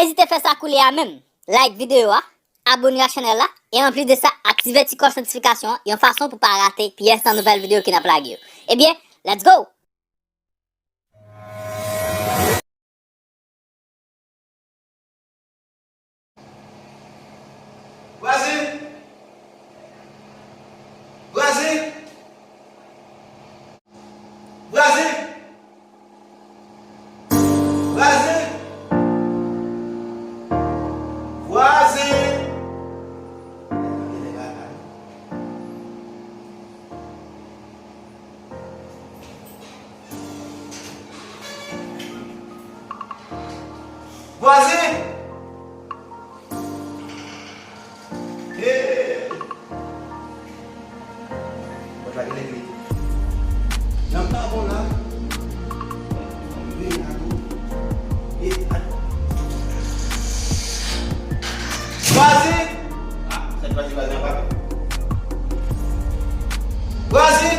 hésitez à faire ça couler à même. Like vidéo, abonnez à la chaîne là. Et en plus de ça, activez la petite cloche notification. Il y a une façon pour ne pas rater pièce dans nouvelle vidéo qui n'a pas la gueule. Eh bien, let's go! Vas-y! Vas-y! Vas-y! Vas-y! Vas-y! Vas-y! Não tá bom lá. Quase! Ah, você vai fazer agora? Quase!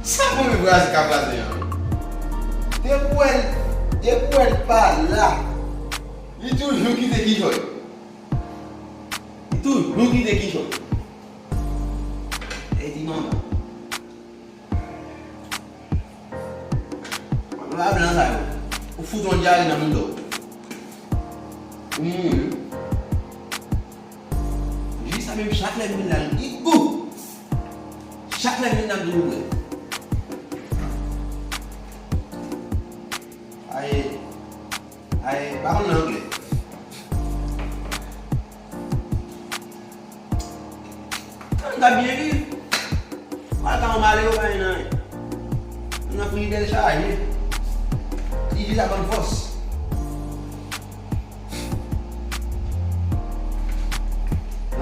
Sabe como é que tá fazendo? Depois para lá. E tu viu que tem que jogar? Tu não quis aqui, jogo. É de nome. Agora abre na sala. O futebol já é na mundo. O mundo. Já sabe chaque la minute là. Igu. Chaque la minute dans le jour. Aí, parle en anglais. Tá bien vu? Olha como valeu, vai não. Não fui deixar aí. E diz a bonne force.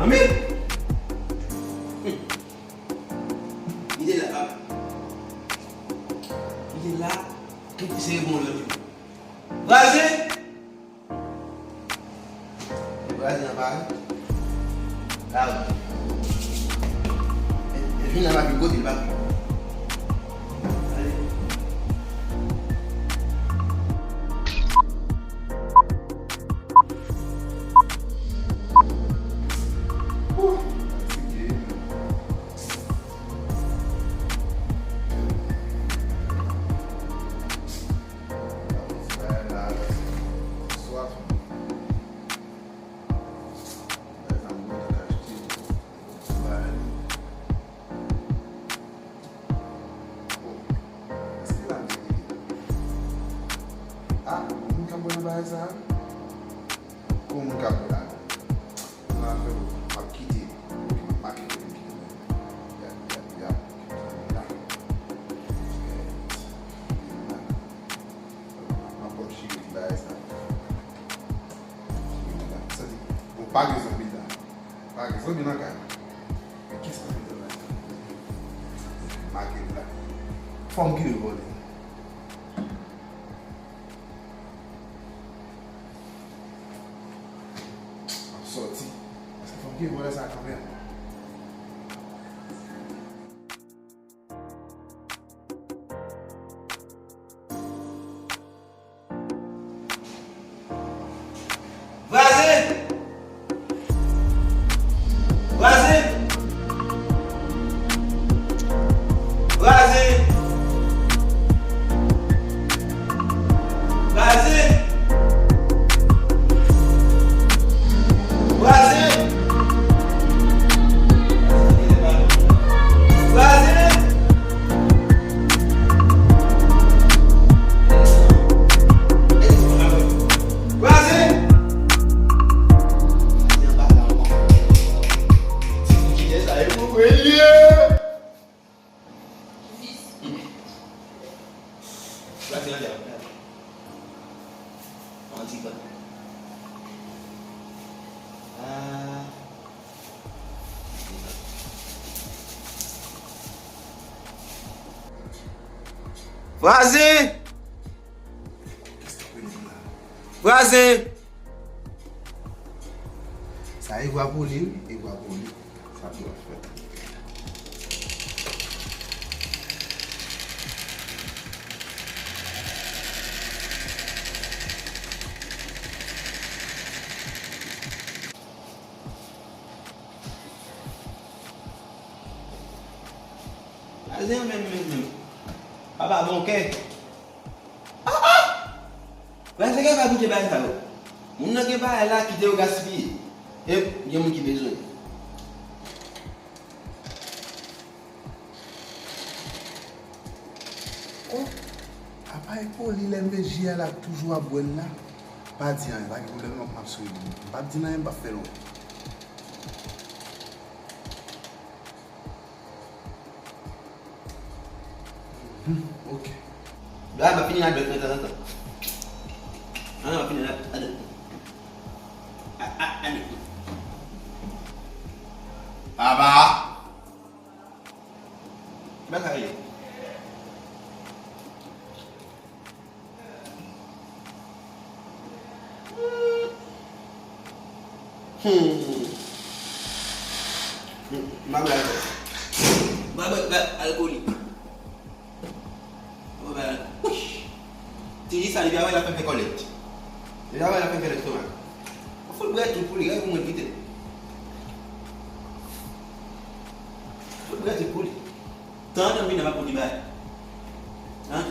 Amém? Il est là. Il est là. C'est bon là. Vas-y. Vas-y, on va. Là. Il n'a pas pu goûter le bac. Allez. Bahasa umum kamu lah. Aku makiti, makiti ya. Apa sih bahasa? Jadi, o pague zumbi lah. Pague zumbi nak kan? Kisah itu lah. Makiti lah. Form kiri boleh. Sorti. Parce qu'il faut qu'il voit ça quand même. Vas-y! Vas-y! Vas-y! Vas-y! Vas-y! Vas-y! Ça, il va pour lui, il va pour lui. Ça doit faire. c'est un même. Papa, bon, ok. Parce que va goûter bien ça. On n'a pas là qui te gaspille. Et il y a mon qui besoin. Oh, papa, il aime les GIA là, toujours à boire là. Pas dire, il va y avoir un absolument. Pas dire, il va faire long. Ok. Là, va finir avec le temps. Ah, va finir là. Allez. Papa. Ben, ça y est. Maman, alcoolique. Tu dis ça, il va avoir la fin de collecte. Il va avoir la fin de l'estomac. Il faut le boire tout pour les gars, vous m'invitez. Il faut le boire tout pour les. Tant d'envie n'a pas pour du bail. Hein?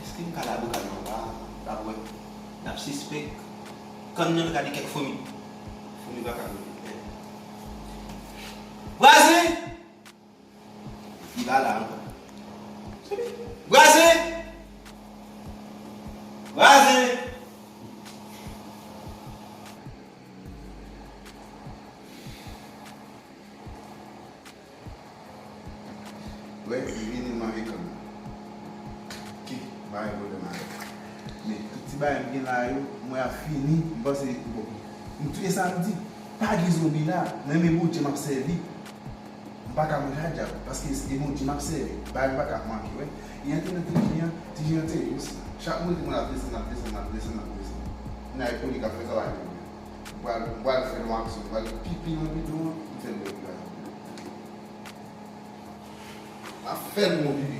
Est-ce qu'il y a un calabo qui a un suspect? Quand on a quelques fourmis, fourmis va calmer. Vas-y! Il va là encore. Vas-y! Vas-y! Ouais, il vient de marier comme qui va y marier. Mais petit bail bien là, moi a fini, parce que bon, tous les samedis, pas de zombie là, même les mots qui m'a servi. Pas qu'à manger parce que c'est des mots qui m'a servi. Pas qu'à manquer, ouais. Il y a un petit aussi. Chaque mois, on a blessé. On a pas de café, ça va. On va faire le max, on va pipi dans le bidon, on fait le plat. On va faire mon bidon.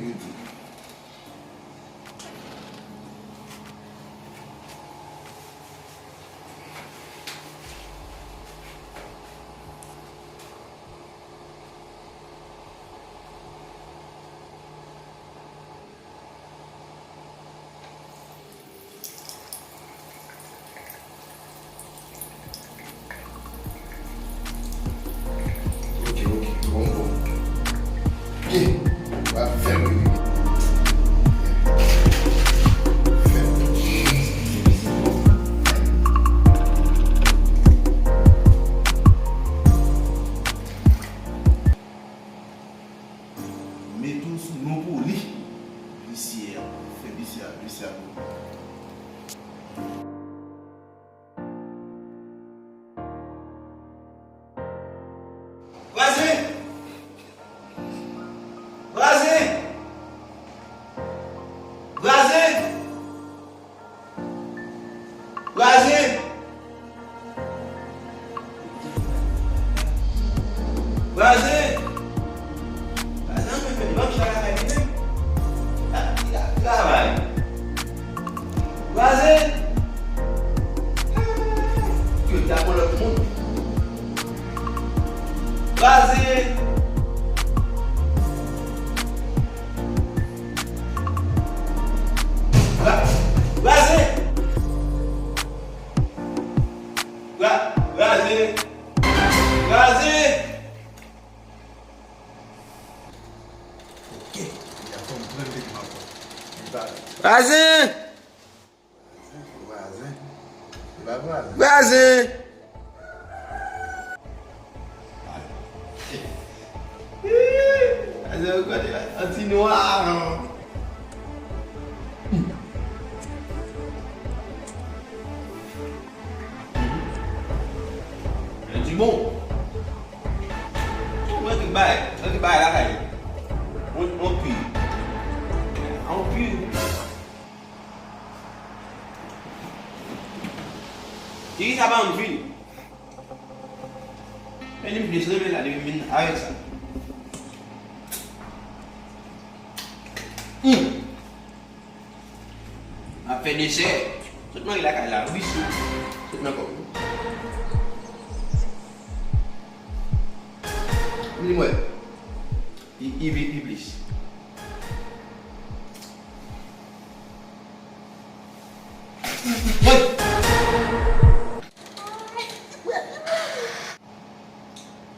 Vas-y! Vas-y! Vas-y! Un petit noir! Un petit bon! On va te bailler la caille. On pue. On pue. Jadi ça va en ville. Elle me plaît de la devine avec ça. A fait dessert. Tout le monde il a la ruisse. Tout le monde comme. Dis-moi. Iblis.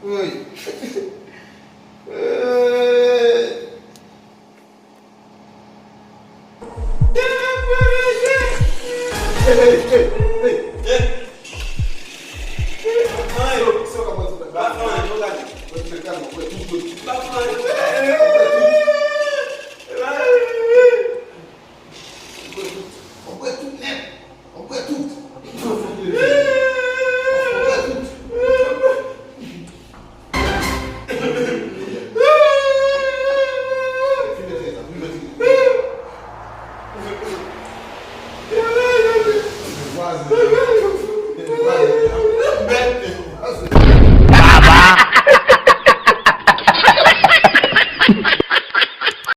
Oi. Quase.